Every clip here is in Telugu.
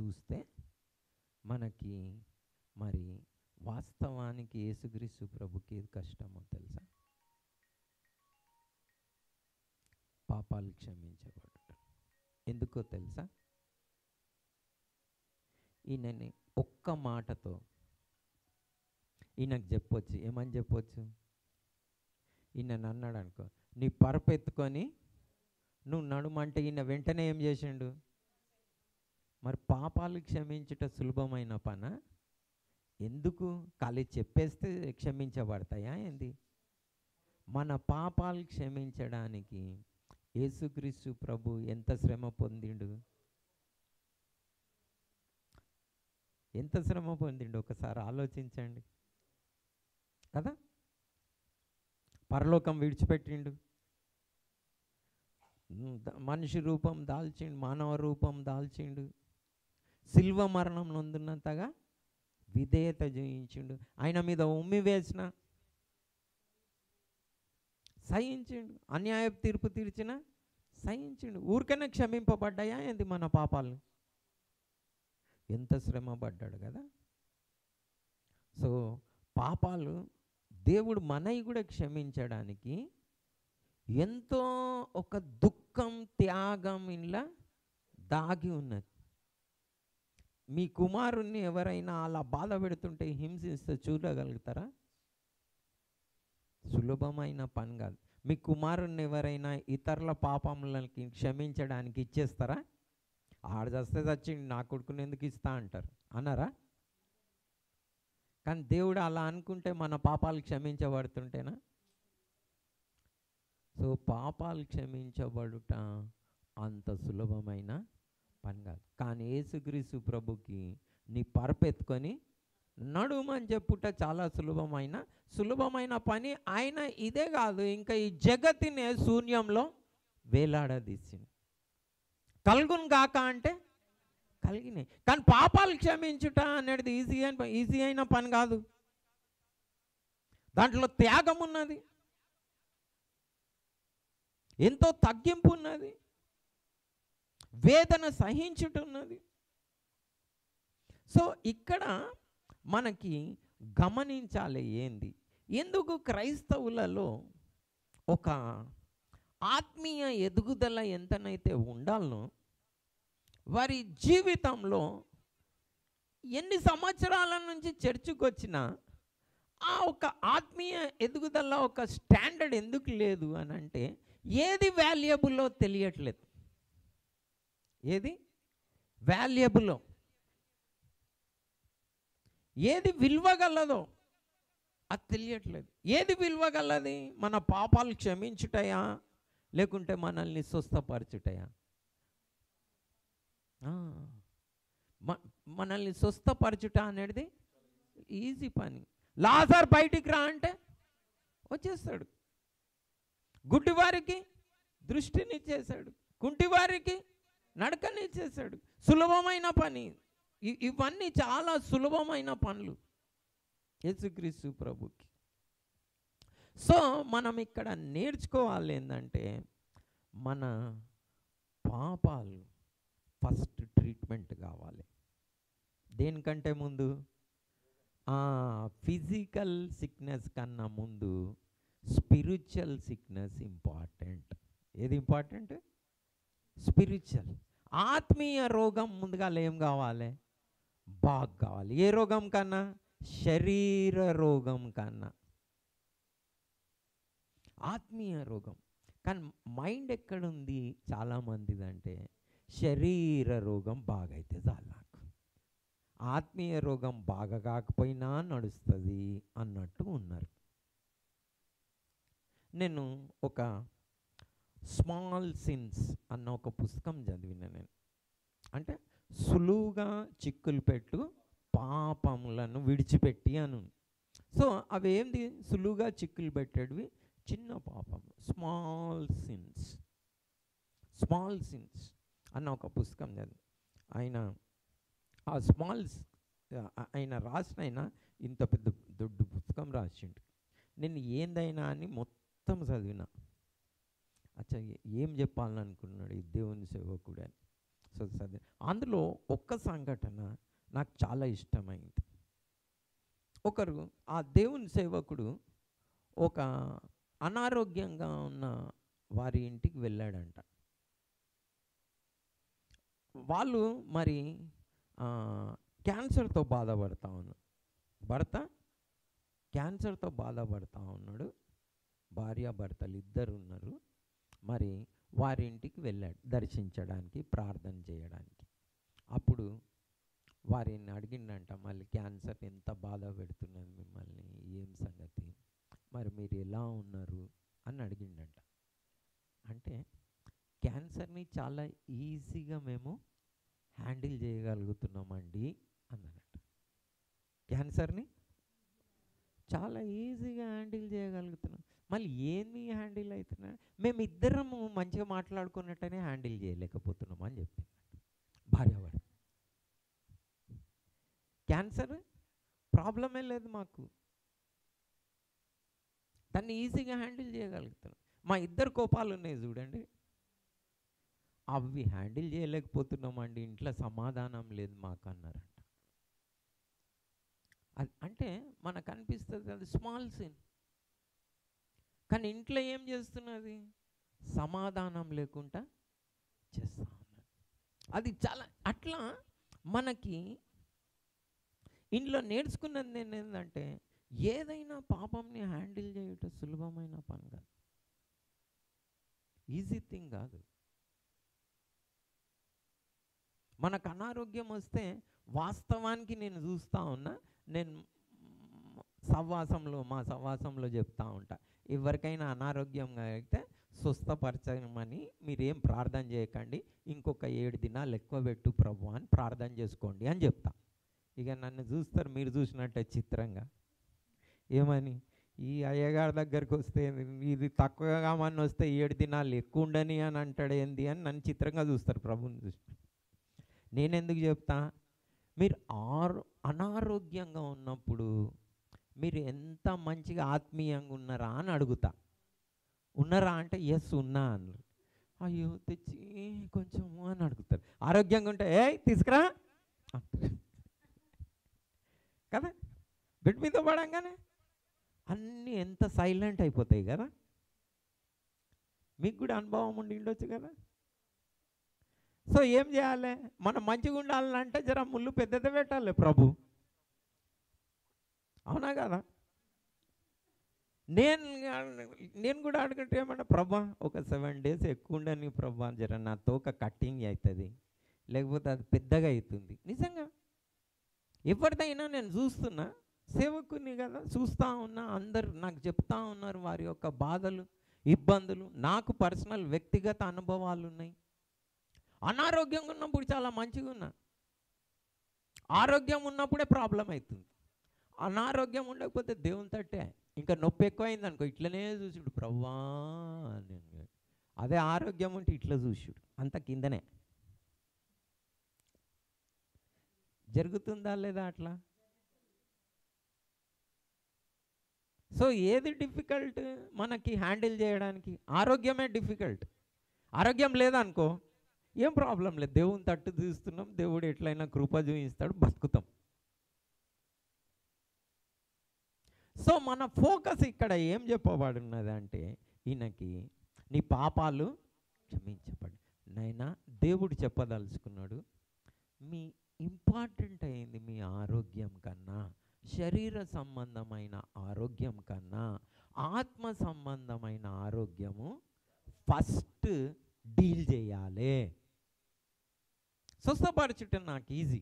చూస్తే మనకి మరి వాస్తవానికి యేసుక్రీస్తు ప్రభుకి ఏది కష్టమో తెలుసా? పాపాలు క్షమించబడుట. ఎందుకో తెలుసా? ఈయనని ఒక్క మాటతో ఈయనకు చెప్పొచ్చు. ఏమని చెప్పొచ్చు? ఈయన అన్నాడు అనుకో, నీ పరపెత్తుకొని నువ్వు నడుమంటే ఈయన వెంటనే ఏం చేసిండు? మరి పాపాలు క్షమించుట సులభమైన పనా? ఎందుకు? ఖాళీ చెప్పేస్తే క్షమించబడతాయా ఏంది? మన పాపాలు క్షమించడానికి యేసుక్రీస్తు ప్రభు ఎంత శ్రమ పొందిండు? ఎంత శ్రమ పొందిండు ఒకసారి ఆలోచించండి కదా. పరలోకం విడిచిపెట్టిండు, మనిషి రూపం దాల్చిండు, మానవ రూపం దాల్చిండు, శిల్వ మరణం నొందినంతగా విధేయత జయించిండు. ఆయన మీద ఉమ్మి వేసిన సహించిండు, అన్యాయ తీర్పు తీర్చిన సహించిండు. ఊరికనే క్షమింపబడ్డాయా ఏంది మన పాపాలు? ఎంత శ్రమ పడ్డాడు కదా. సో పాపాలు దేవుడు మనవి కూడా క్షమించడానికి ఎంతో ఒక దుఃఖం, త్యాగం ఇలా దాగి ఉన్నది. మీ కుమారుణ్ణి ఎవరైనా అలా బాధ పెడుతుంటే, హింసిస్తే చూడగలుగుతారా? సులభమైన పని కాదు. మీ కుమారుణ్ణి ఎవరైనా ఇతరుల పాపములకి క్షమించడానికి ఇచ్చేస్తారా? ఆడ చస్తే చచ్చిండు, నా కొడుకుని ఎందుకు ఇస్తా అంటారు, అన్నారా? కానీ దేవుడు అలా అనుకుంటే మన పాపాలు క్షమించబడుతుంటేనా? సో పాపాలు క్షమించబడుట అంత సులభమైన పని కాదు. కానీ యేసుక్రీస్తు ప్రభుకి నీ పరపెత్తుకొని నడుమని చెప్పుట చాలా సులభమైన పని. ఆయన ఇదే కాదు, ఇంకా ఈ జగత్తునే శూన్యంలో వేలాడదీసింది. కలుగును గాక అంటే కలిగినాయి. కానీ పాపాలు క్షమించుట అనేది ఈజీ అయిన పని కాదు. దాంట్లో త్యాగం ఉన్నది, ఎంతో తగ్గింపు ఉన్నది, వేదన సహించుట ఉన్నది. సో ఇక్కడ మనకి గమనించాలి ఏంది, ఎందుకు క్రైస్తవులలో ఒక ఆత్మీయ ఎదుగుదల ఎంతనైతే ఉండాలనో, వారి జీవితంలో ఎన్ని సంవత్సరాల నుంచి చర్చికి వచ్చినా ఆ ఒక ఆత్మీయ ఎదుగుదల ఒక స్టాండర్డ్ ఎందుకు లేదు అని అంటే, ఏది వాల్యుబుల్లో తెలియట్లేదు. ఏది వాల్యుబుల్లో, ఏది విలువగలదో అది తెలియట్లేదు. ఏది విలువగలది? మన పాపాలు క్షమించుటయా, లేకుంటే మనల్ని స్వస్థపరచుటయా? మనల్ని స్వస్థపరచుట అనేది ఈజీ పని. లాజర్ బయటికి రా అంటే వచ్చేస్తాడు. గుడ్డివారికి దృష్టినిచ్చేశాడు, కుంటివారికి నడకనిచ్చేశాడు. సులభమైన పని. ఇవన్నీ చాలా సులభమైన పనులు యేసుక్రీస్తు ప్రభుకి. సో మనం ఇక్కడ నేర్చుకోవాలి ఏంటంటే, మన పాపాలు ఫస్ట్ ట్రీట్మెంట్ కావాలి. దేనికంటే ముందు, ఫిజికల్ సిక్నెస్ కన్నా ముందు స్పిరిచువల్ సిక్నెస్ ఇంపార్టెంట్. ఏది ఇంపార్టెంట్? స్పిరిచువల్, ఆత్మీయ రోగం ముందుగా ఏం కావాలి? బాగా కావాలి. ఏ రోగం కన్నా? శరీర రోగం కన్నా ఆత్మీయ రోగం. కానీ మైండ్ ఎక్కడుంది చాలామందిదంటే, శరీర రోగం బాగైతే చాలు, నాకు ఆత్మీయ రోగం బాగా కాకపోయినా నడుస్తుంది అన్నట్టు ఉన్నారు. నేను ఒక స్మాల్ సిన్స్ అన్న ఒక పుస్తకం చదివిన నేను. అంటే సులువుగా చిక్కులు పెట్టు పాపములను విడిచిపెట్టి అను. సో అవి ఏంది? సులువుగా చిక్కులు పెట్టేటివి చిన్న పాపములు, స్మాల్ సిన్స్ అన్న ఒక పుస్తకం చదివి. ఆయన ఆ ఆయన రాసిన ఇంత పెద్ద దొడ్డు పుస్తకం రాసిండు. నేను ఏందైనా అని మొత్తం చదివిన. అచ్చా ఏం చెప్పాలని అనుకున్నాడు ఈ దేవుని సేవకుడు అని. సో అందులో ఒక్క సంఘటన నాకు చాలా ఇష్టమైంది. ఒకరు ఆ దేవుని సేవకుడు ఒక అనారోగ్యంగా ఉన్న వారి ఇంటికి వెళ్ళాడంట. వాళ్ళు మరి క్యాన్సర్తో బాధపడతా ఉన్నారు. భర్త క్యాన్సర్తో బాధపడతా ఉన్నాడు, భార్య భర్తలు ఇద్దరు ఉన్నారు. మరి వారి ఇంటికి వెళ్ళాడు దర్శించడానికి, ప్రార్థన చేయడానికి. అప్పుడు వారిని అడిగిండంట, మళ్ళీ క్యాన్సర్ ఎంత బాధ పెడుతున్నది మిమ్మల్ని, ఏం సంగతి, మరి మీరు ఎలా ఉన్నారు అని అడిగిండంట. అంటే క్యాన్సర్ని చాలా ఈజీగా మేము హ్యాండిల్ చేయగలుగుతున్నామండి అన్నారట. క్యాన్సర్ని చాలా ఈజీగా హ్యాండిల్ చేయగలుగుతున్నాం. మళ్ళీ ఏమి హ్యాండిల్ అవుతున్నా, మేము ఇద్దరము మంచిగా మాట్లాడుకున్నట్టనే హ్యాండిల్ చేయలేకపోతున్నాం అని చెప్పింది భార్యాభర్త. క్యాన్సర్ ప్రాబ్లమే లేదు మాకు, దాన్ని ఈజీగా హ్యాండిల్ చేయగలుగుతున్నాం. మా ఇద్దరు కోపాలు ఉన్నాయి చూడండి, అవి హ్యాండిల్ చేయలేకపోతున్నామండి, ఇంట్లో సమాధానం లేదు మాకు అన్నారంట. అది అంటే మనకు అనిపిస్తుంది అది స్మాల్ సిన్, కానీ ఇంట్లో ఏం చేస్తున్నది, సమాధానం లేకుండా చేస్తూ ఉన్నది. అది చాలా అట్లా మనకి ఇంట్లో నేర్చుకున్నది నేను ఏంటంటే, ఏదైనా పాపంని హ్యాండిల్ చేయటం సులభమైన పని కాదు, ఈజీ థింగ్ కాదు. మనకు అనారోగ్యం వస్తే వాస్తవానికి నేను చూస్తూ ఉన్నా, నేను మా సహవాసంలో చెప్తా ఉంటా, ఎవరికైనా అనారోగ్యంగా అయితే స్వస్థపరచమని మీరేం ప్రార్థన చేయకండి, ఇంకొక 7 దినాలు ఎక్కువ పెట్టు ప్రభు అని ప్రార్థన చేసుకోండి అని చెప్తా. ఇక నన్ను చూస్తారు మీరు చూసినట్టే చిత్రంగా, ఏమని ఈ అయ్యగారి దగ్గరికి వస్తే ఇది తక్కువగా మన వస్తే 7 దినాలు ఎక్కువ ఉండని అని అంటాడు ఏంది అని నన్ను చిత్రంగా చూస్తారు ప్రభుని చూసి. నేనెందుకు చెప్తా, మీరు అనారోగ్యంగా ఉన్నప్పుడు మీరు ఎంత మంచిగా ఆత్మీయంగా ఉన్నారా అని అడుగుతా. ఉన్నారా అంటే ఎస్ ఉన్నా అన్నారు. అయ్యో తెచ్చి కొంచెము అని అడుగుతారు. ఆరోగ్యంగా ఉంటే తీసుకురా కదా, బెడ్ మీద పడంగానే అన్నీ ఎంత సైలెంట్ అయిపోతాయి కదా. మీకు కూడా అనుభవం ఉండి ఉండొచ్చు కదా. సో ఏం చేయాలి, మనం మంచిగా ఉండాలంటే జర ముళ్ళు పెద్దది పెట్టాలి ప్రభు, అవునా కదా. నేను కూడా అడుగుంటే ఏమన్నా, ప్రభా ఒక 7 days ఎక్కువ ఉండని ప్రభా, జర నా తోక కట్టింగ్ అవుతుంది, లేకపోతే అది పెద్దగా అవుతుంది. నిజంగా ఎవరిదైనా నేను చూస్తున్నా, సేవకుని కదా చూస్తూ ఉన్నా, అందరు నాకు చెప్తా ఉన్నారు వారి యొక్క బాధలు ఇబ్బందులు. నాకు పర్సనల్ వ్యక్తిగత అనుభవాలు ఉన్నాయి. అనారోగ్యంగా ఉన్నప్పుడు చాలా మంచిగా ఉన్నా, ఆరోగ్యం ఉన్నప్పుడే ప్రాబ్లం అవుతుంది. అనారోగ్యం ఉండకపోతే దేవుని తట్టే, ఇంకా నొప్పి ఎక్కువైంది అనుకో ఇట్లనే చూసుడు ప్రవ్వా అని. అదే ఆరోగ్యం ఉంటే ఇట్లా చూసుడు, అంత కిందనే. జరుగుతుందా లేదా అట్లా? సో ఏది డిఫికల్ట్ మనకి హ్యాండిల్ చేయడానికి? ఆరోగ్యమే డిఫికల్ట్. ఆరోగ్యం లేదనుకో ఏం ప్రాబ్లం లేదు, దేవుని తట్టు చూస్తున్నాం, దేవుడు ఎట్లయినా కృప చూపిస్తాడు, బతుకుతాం. సో మన ఫోకస్ ఇక్కడ ఏం చెప్పబడినది అంటే, ఈయనకి నీ పాపాలు క్షమించబడి. నైనా దేవుడు చెప్పదలుచుకున్నాడు, మీ ఇంపార్టెంట్ అయింది మీ ఆరోగ్యం కన్నా, శరీర సంబంధమైన ఆరోగ్యం కన్నా ఆత్మ సంబంధమైన ఆరోగ్యము ఫస్ట్ డీల్ చేయాలి. స్వస్థపరచుట నాకు ఈజీ,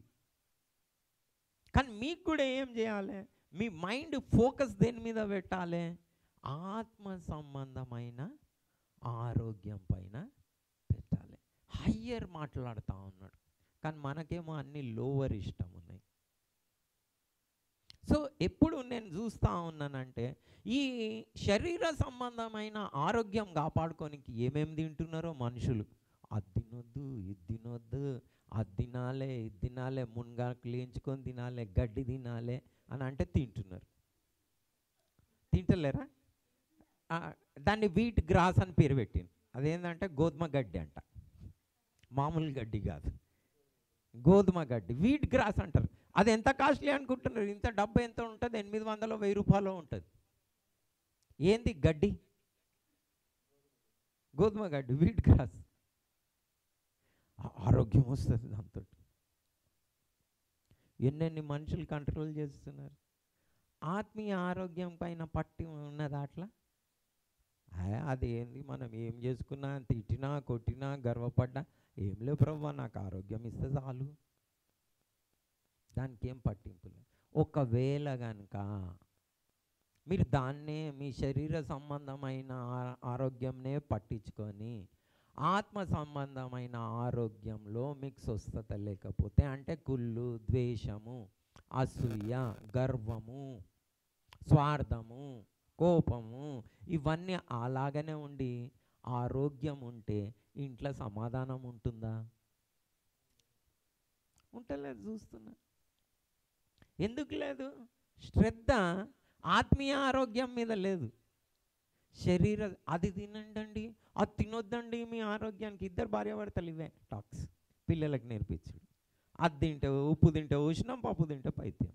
కానీ మీకు కూడా ఏం చేయాలి, మీ మైండ్ ఫోకస్ దేని మీద పెట్టాలి, ఆత్మ సంబంధమైన ఆరోగ్యం పైన పెట్టాలి. హయ్యర్ మాట్లాడుతూ ఉన్నాడు, కానీ మనకేమో అన్ని లోవర్ ఇష్టం ఉన్నాయి. సో ఎప్పుడు నేను చూస్తూ ఉన్నానంటే, ఈ శరీర సంబంధమైన ఆరోగ్యం కాపాడుకోనికి ఏమేమి తింటున్నారో మనుషులు, అది తినొద్దు ఇది తినొద్దు, అది తినాలే ఇది తినాలే, మునగాకు లేంచుకొని తినాలే, గడ్డి తినాలే అని అంటే తింటున్నారు. తింటలేరా? దాన్ని వీట్ గ్రాస్ అని పేరు పెట్టింది. అదేంటంటే గోధుమ గడ్డి అంట, మామూలు గడ్డి కాదు. గోధుమ గడ్డి, వీట్ గ్రాస్ అంటారు. అది ఎంత కాస్ట్లీ అనుకుంటున్నారు? ఇంత డబ్బు ఎంత ఉంటుంది? 800 1000 రూపాయలు ఉంటుంది. ఏంది గడ్డి? గోధుమ గడ్డి, వీట్ గ్రాస్. ఆరోగ్యం వస్తుంది దాంతో. ఎన్నెన్ని మనుషులు కంట్రోల్ చేస్తున్నారు. ఆత్మీయ ఆరోగ్యం పైన పట్టి ఉన్నది అట్లా. అది ఏంది, మనం ఏం చేసుకున్నా, తిట్టినా కొట్టినా గర్వపడ్డా, ఏం లేవు ప్రభువా నాకు ఆరోగ్యం ఇస్తే చాలు, దానికి ఏం పట్టింపులు. ఒకవేళ కనుక మీరు దాన్నే మీ శరీర సంబంధమైన ఆరోగ్యంనే పట్టించుకొని ఆత్మ సంబంధమైన ఆరోగ్యంలో మీకు స్వస్థత లేకపోతే, అంటే కుళ్ళు, ద్వేషము, అసూయ, గర్వము, స్వార్థము, కోపము, ఇవన్నీ అలాగనే ఉండి ఆరోగ్యం ఉంటే ఇంట్లో సమాధానం ఉంటుందా? ఉంటలేదు. చూస్తున్నా. ఎందుకు లేదు? శ్రద్ధ ఆత్మీయ ఆరోగ్యం మీద లేదు. శరీర అది తినండి, అది తినొద్దండి మీ ఆరోగ్యానికి. ఇద్దరు భార్యాభర్తలు ఇవే టాక్స్ పిల్లలకు నేర్పించు. అది తింటే ఉప్పు తింటే ఉష్ణం, పప్పు తింటే పైత్యం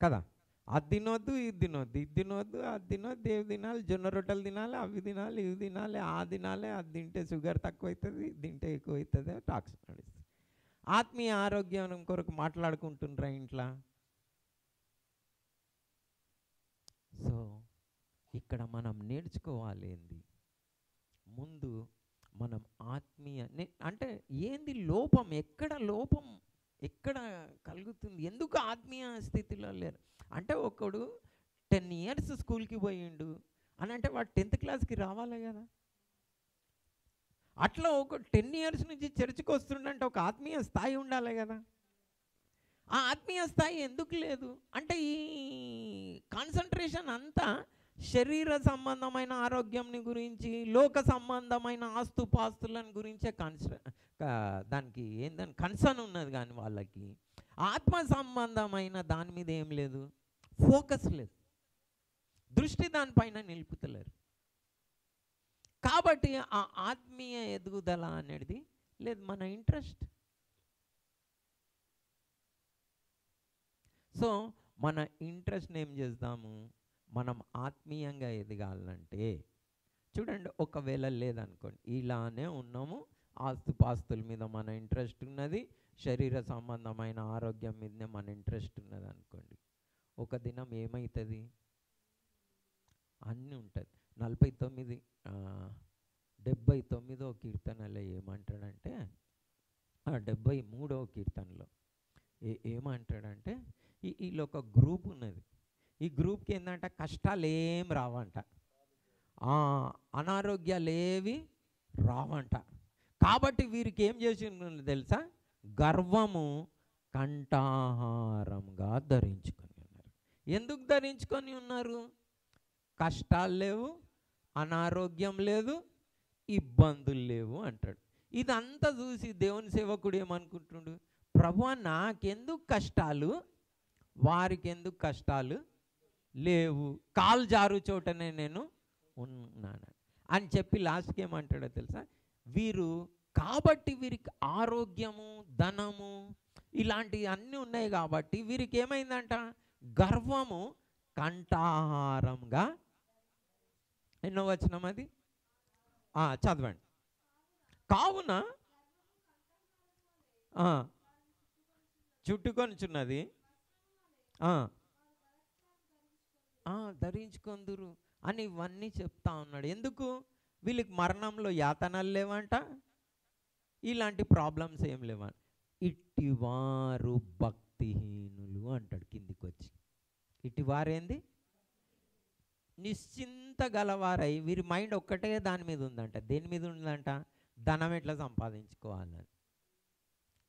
కదా. అది తినొద్దు, ఇది తినొద్దు, ఇది తినొద్దు, అది తినొద్దు, ఏవి తినాలి, జొన్న రొట్టెలు తినాలి, అవి తినాలి, ఇవి తినాలి, ఆ తినాలి, అది తింటే షుగర్ తక్కువ అవుతుంది, ఇది తింటే ఎక్కువ అవుతుంది, టాక్స్ నడుస్తుంది. ఆత్మీయ ఆరోగ్యం కొరకు మాట్లాడుకుంటుండ్రా ఇంట్లో. సో ఇక్కడ మనం నేర్చుకోవాలి ఏంది, ముందు మనం ఆత్మీయ అంటే ఏంది లోపం, ఎక్కడ లోపం ఎక్కడ కలుగుతుంది, ఎందుకు ఆత్మీయ స్థితిలో లేరు అంటే, ఒకడు 10 years స్కూల్కి పోయిండు అని అంటే వాడు 10th క్లాస్కి రావాలి కదా. అట్లా ఒక 10 years నుంచి చర్చికి వస్తుండంటే ఒక ఆత్మీయ స్థాయి ఉండాలి కదా. ఆ ఆత్మీయ స్థాయి ఎందుకు లేదు అంటే, ఈ కాన్సన్ట్రేషన్ అంతా శరీర సంబంధమైన ఆరోగ్యం గురించి, లోక సంబంధమైన ఆస్తుపాస్తులను గురించే దానికి ఏందని కన్సర్న్ ఉన్నది. కానీ వాళ్ళకి ఆత్మ సంబంధమైన దాని మీద ఏం లేదు, ఫోకస్ లేదు, దృష్టి దానిపైన నిలుపుతలేరు. కాబట్టి ఆ ఆత్మీయ ఎదుగుదల అనేది లేదు. మన ఇంట్రెస్ట్. సో మన ఇంట్రెస్ట్ని ఏం చేద్దాము, మనం ఆత్మీయంగా ఎదగాలంటే చూడండి, ఒకవేళ లేదనుకోండి, ఇలానే ఉన్నాము, ఆస్తుపాస్తుల మీద మన ఇంట్రెస్ట్ ఉన్నది, శరీర సంబంధమైన ఆరోగ్యం మీదనే మన ఇంట్రెస్ట్ ఉన్నది అనుకోండి, ఒక దినం ఏమవుతుంది, అన్నీ ఉంటుంది. 79వ కీర్తనలో ఏమంటాడంటే, 73వ కీర్తనలో ఏమంటాడంటే, వీళ్ళు ఒక గ్రూప్ ఉన్నది, ఈ గ్రూప్కి ఏంటంటే కష్టాలు ఏం రావంట, అనారోగ్యాలు ఏవి రావంట. కాబట్టి వీరికి ఏం చేసి తెలుసా, గర్వము కంఠాహారంగా ధరించుకొని ఉన్నారు. ఎందుకు ధరించుకొని ఉన్నారు? కష్టాలు లేవు, అనారోగ్యం లేదు, ఇబ్బందులు లేవు అంటాడు. ఇదంతా చూసి దేవుని సేవకుడు ఏమనుకుంటున్నాడు, ప్రభువా నాకెందుకు కష్టాలు, వారికి ఎందుకు కష్టాలు లేవు, కాలు జారు చోటనే నేను ఉన్నాను అని చెప్పి లాస్ట్కి ఏమంటాడో తెలుసా, వీరు కాబట్టి వీరికి ఆరోగ్యము, ధనము ఇలాంటివి అన్నీ ఉన్నాయి కాబట్టి వీరికి ఏమైందంట, గర్వము కంఠాహారంగా. ఎన్నో వచనం అది, చదవండి. కావున చుట్టుకొనిచున్నది ధరించుకొందురు అని ఇవన్నీ చెప్తా ఉన్నాడు. ఎందుకు? వీళ్ళకి మరణంలో యాతనలు లేవంట, ఇలాంటి ప్రాబ్లమ్స్ ఏం లేవంట. ఇట్టివారు భక్తిహీనులు అంటాడు కిందికి వచ్చి. ఇట్టివారేంది? నిశ్చింత గలవారై, వీరి మైండ్ ఒక్కటే దాని మీద ఉందంట. దేని మీద ఉందంట? ధనం ఎట్లా సంపాదించుకోవాలని.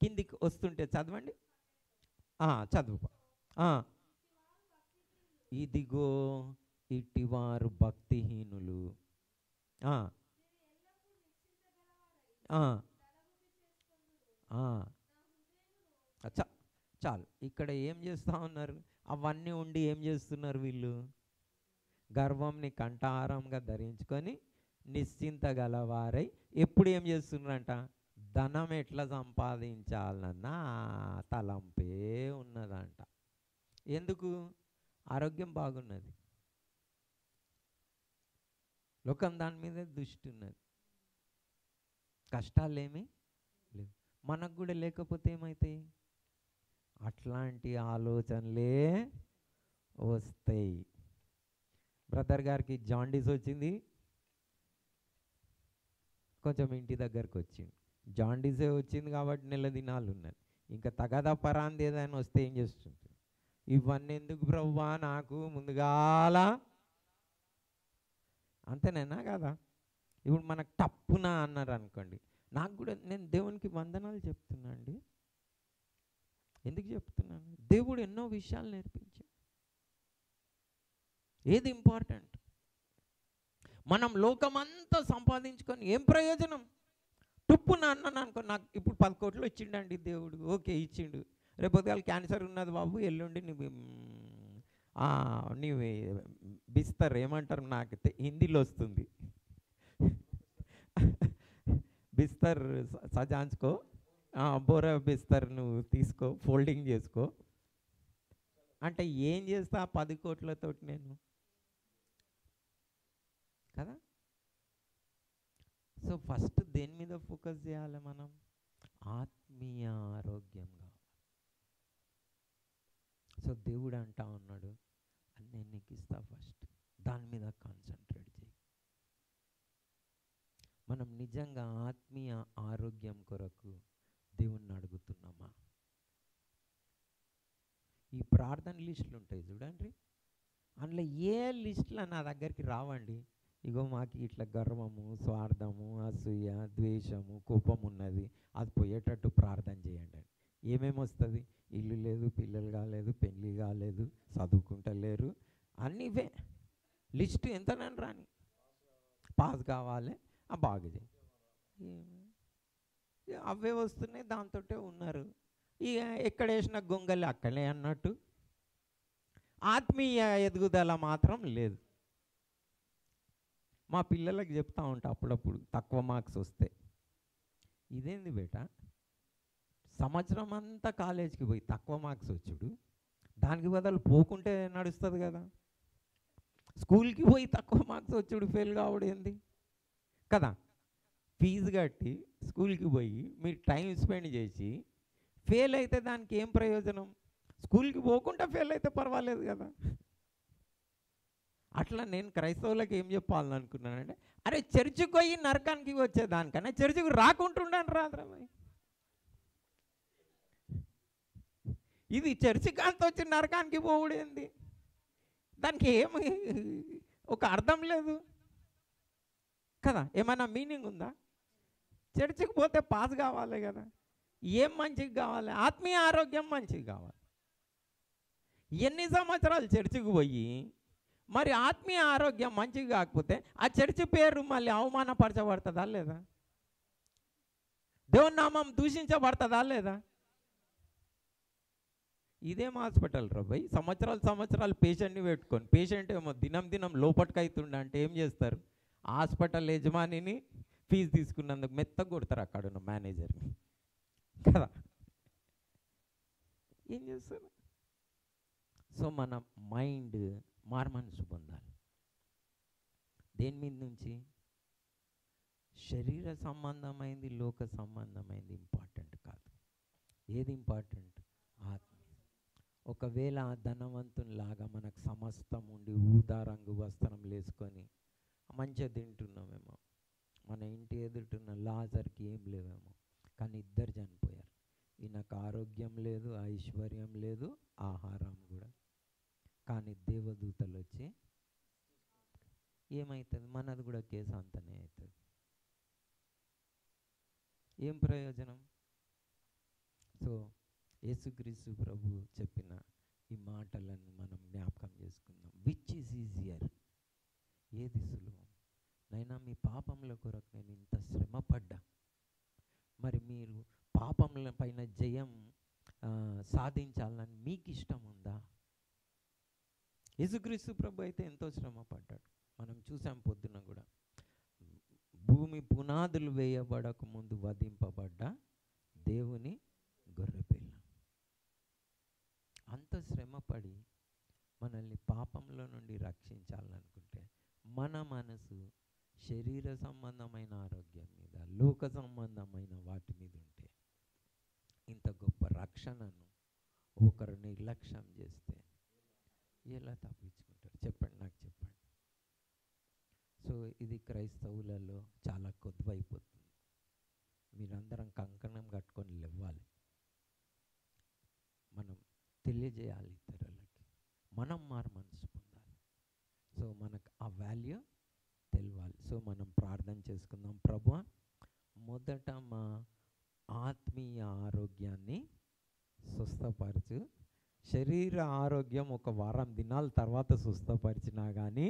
కిందికి వస్తుంటే చదవండి, చదువు. ఇదిగో ఇట్టివారు భక్తిహీనులు, చాలు. ఇక్కడ ఏం చేస్తూ ఉన్నారు, అవన్నీ ఉండి ఏం చేస్తున్నారు వీళ్ళు, గర్వంని కంఠాహారంగా ధరించుకొని నిశ్చింత గలవారై ఎప్పుడు ఏం చేస్తున్నారంట, ధనం ఎట్లా సంపాదించాలన్న తలంపే ఉన్నదంట. ఎందుకు? ఆరోగ్యం బాగున్నది, లోకం దాని మీద దృష్టి ఉన్నది, కష్టాలేమీ లేవు. మనకు కూడా లేకపోతే ఏమవుతాయి? అట్లాంటి ఆలోచనలే వస్తాయి. బ్రదర్ గారికి జాండీస్ వచ్చింది, కొంచెం ఇంటి దగ్గరకు వచ్చింది. జాండీసే వచ్చింది కాబట్టి నెల దినాలు ఉన్నది. ఇంకా తగదా పరాంది ఏదైనా వస్తే ఏం చేస్తుంది? ఇవన్నీ ఎందుకు ప్రభువా నాకు ముందుగాల, అంతేనేనా కదా? ఇప్పుడు మనకు తప్పున అన్నారు అనుకోండి, నాకు కూడా నేను దేవునికి వందనాలు చెప్తున్నా అండి. ఎందుకు చెప్తున్నాను? దేవుడు ఎన్నో విషయాలు నేర్పించాడు. ఏది ఇంపార్టెంట్? మనం లోకమంతా సంపాదించుకొని ఏం ప్రయోజనం? తుప్పున అన్నాను అనుకో, నాకు ఇప్పుడు 10 కోట్లు ఇచ్చిండండి దేవుడు, ఓకే ఇచ్చిండు. రేపు పొద్దుగాల క్యాన్సర్ ఉన్నది బాబు, ఎల్లుండి నీ బిస్తర్ ఏమంటారు, నాకు హిందీలో వస్తుంది, బిస్తర్ సజాంచుకో, బోరా బిస్తర్ నువ్వు తీసుకో, ఫోల్డింగ్ చేసుకో అంటే ఏం చేస్తా 10 కోట్లతోటి నేను కదా? సో ఫస్ట్ దేని మీద ఫోకస్ చేయాలి మనం? ఆత్మీయ ఆరోగ్యంగా. సో దేవుడు అంటా ఉన్నాడు, నేను నీకు ఇస్తా, ఫస్ట్ దాని మీద కాన్సన్ట్రేట్ చేయి. మనం నిజంగా ఆత్మీయ ఆరోగ్యం కొరకు దేవుణ్ణి అడుగుతున్నామా? ఈ ప్రార్థన లిస్టులు ఉంటాయి చూడండి, అందులో ఏ లిస్టులు నా దగ్గరికి రావండి. ఇగో మాకు ఇట్లా గర్వము, స్వార్థము, అసూయ, ద్వేషము, కోపం ఉన్నది, అది పోయేటట్టు ప్రార్థన చేయండి. ఏమేమి వస్తుంది? ఇల్లు లేదు, పిల్లలు కాలేదు, పెళ్ళి కాలేదు, చదువుకుంటలేరు, అన్నీవే లిస్టు. ఎంతనని రాని, పాస్ కావాలి, బాగా చేయి, అవే వస్తున్నాయి, దాంతో ఉన్నారు. ఇక ఎక్కడ వేసిన గొంగలి అక్కడే అన్నట్టు. ఆత్మీయ ఎదుగుదల మాత్రం లేదు. మా పిల్లలకు చెప్తా ఉంటా అప్పుడప్పుడు, తక్కువ మార్క్స్ వస్తే, ఇదేంది బేటా, సంవత్సరం అంతా కాలేజీకి పోయి తక్కువ మార్క్స్ వచ్చుడు, దానికి బదులు పోకుంటే నడుస్తుంది కదా. స్కూల్కి పోయి తక్కువ మార్క్స్ వచ్చుడు, ఫెయిల్ కావడం ఏంది కదా? ఫీజు కట్టి స్కూల్కి పోయి మీరు టైం స్పెండ్ చేసి ఫెయిల్ అయితే దానికి ఏం ప్రయోజనం? స్కూల్కి పోకుండా ఫెయిల్ అయితే పర్వాలేదు కదా. అట్లా నేను క్రైస్తవులకు ఏం చెప్పాలనుకున్నానంటే, అరే చర్చికి పోయి నరకానికి వచ్చేదానికన్నా చర్చికి రాకుంటుండని రాదురా. ఇది చర్చికి అంత వచ్చి నరకానికి పోవుడేంది? దానికి ఏమి ఒక అర్థం లేదు కదా. ఏమైనా మీనింగ్ ఉందా? చర్చికి పోతే పాస్ కావాలి కదా. ఏం మంచిగా కావాలి? ఆత్మీయ ఆరోగ్యం మంచిగా కావాలి. ఎన్ని సంవత్సరాలు చర్చికి పోయి మరి ఆత్మీయ ఆరోగ్యం మంచిగా కాకపోతే ఆ చర్చి పేరు మళ్ళీ అవమానపరచబడుతుందా లేదా? దేవుని నామం దూషించబడుతుందా లేదా? ఇదేం హాస్పిటల్ రా భయ్, సంవత్సరాలు పేషెంట్ని పెట్టుకొని, పేషెంట్ ఏమో దినం లోపటికి అవుతుండే అంటే ఏం చేస్తారు? హాస్పిటల్ యజమానిని ఫీజు తీసుకున్నందుకు మెత్తగా కొడతారు అక్కడ ఉన్న మేనేజర్ని కదా. ఏం చేస్తారు? సో మన మైండ్ మారుమనసు పొందాలి. దేని మీద నుంచి? శరీర సంబంధమైంది, లోక సంబంధమైంది ఇంపార్టెంట్ కాదు. ఏది ఇంపార్టెంట్? ఆత్మ. ఒకవేళ ధనవంతునిలాగా మనకు సమస్తం ఉండి ఊదా రంగు వస్త్రం వేసుకొని మంచిగా తింటున్నామేమో, మన ఇంటి ఎదుటిన్న లాజర్కి ఏం లేవేమో, కానీ ఇద్దరు చనిపోయారు. ఈయనకు ఆరోగ్యం లేదు, ఐశ్వర్యం లేదు, ఆహారం కూడా. కానీ దేవదూతలు వచ్చి ఏమవుతుంది? మనది కూడా కేసు అంతనే అవుతుంది. ఏం ప్రయోజనం? సో యేసుక్రీస్తు ప్రభు చెప్పిన ఈ మాటలను మనం జ్ఞాపకం చేసుకుందాం. Which is easier? ఏది సులభం? నైనా మీ పాపముల కొరకు నేను ఇంత శ్రమ పడ్డా, మరి మీరు పాపముల పైన జయం సాధించాలని మీకు ఇష్టం ఉందా? యేసుక్రీస్తు ప్రభు అయితే ఎంతో శ్రమ పడ్డాడు, మనం చూసాం. పొద్దున్న కూడా భూమి పునాదులు వేయబడక ముందు వధింపబడ్డ దేవుని గొర్రెపిల్ల. అంత శ్రమపడి మనల్ని పాపంలో నుండి రక్షించాలనుకుంటే మన మనసు శరీర సంబంధమైన ఆరోగ్యం మీద, లోక సంబంధమైన వాటి మీద ఉంటే, ఇంత గొప్ప రక్షణను ఒకరు నిర్లక్ష్యం చేస్తే ఎలా తప్పించుకుంటారు చెప్పండి, నాకు చెప్పండి. సో ఇది క్రైస్తవులలో చాలా కొద్దువైపోతుంది. మీరందరం కంకణం కట్టుకొని లేవాలి. మనం తెలియజేయాలి ఇతరులకి, మనం మారు మనసు పొందాలి. సో మనకు ఆ వాల్యూ తెలియాలి. సో మనం ప్రార్థన చేసుకుందాం. ప్రభువా, మొదట మా ఆత్మీయ ఆరోగ్యాన్ని స్వస్థపరచు. శరీర ఆరోగ్యం ఒక వారం దినాల తర్వాత స్వస్థపరిచినా కానీ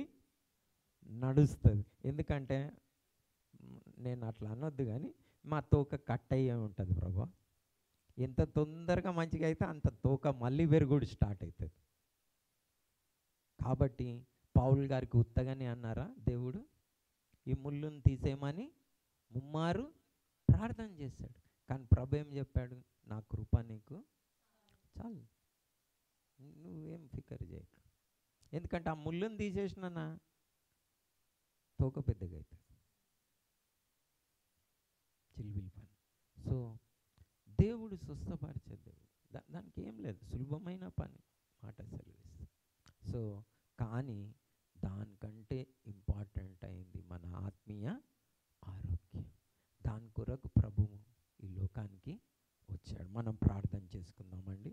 నడుస్తుంది. ఎందుకంటే నేను అట్లా అనొద్దు, కానీ మా తోక కట్ అయ్యే ఉంటుంది ప్రభా. ఎంత తొందరగా మంచిగా అయితే అంత తోక మళ్ళీ పెరుగుడు స్టార్ట్ అవుతుంది. కాబట్టి పౌలు గారికి ఉత్తగానే అన్నారా దేవుడు ఈ ముళ్ళును తీసేయమని ముమ్మారు ప్రార్థన చేశాడు. కానీ ప్రభు ఏం చెప్పాడు? నా కృప నీకు చాలు, నువ్వేం ఫికర్ చేయక. ఎందుకంటే ఆ ముళ్ళును తీసేసినా తోక పెద్దగా అవుతుంది, చిలిబిలి పని. సో దేవుడు స్వస్థపరిచే దేవుడు, దానికి ఏం లేదు, సులభమైన పని మాట సెలవిస్తుంది. సో కానీ దానికంటే ఇంపార్టెంట్ అయింది మన ఆత్మీయ ఆరోగ్యం. దాని కొరకు ప్రభువు ఈ లోకానికి వచ్చాడు. మనం ప్రార్థన చేసుకుందామండి.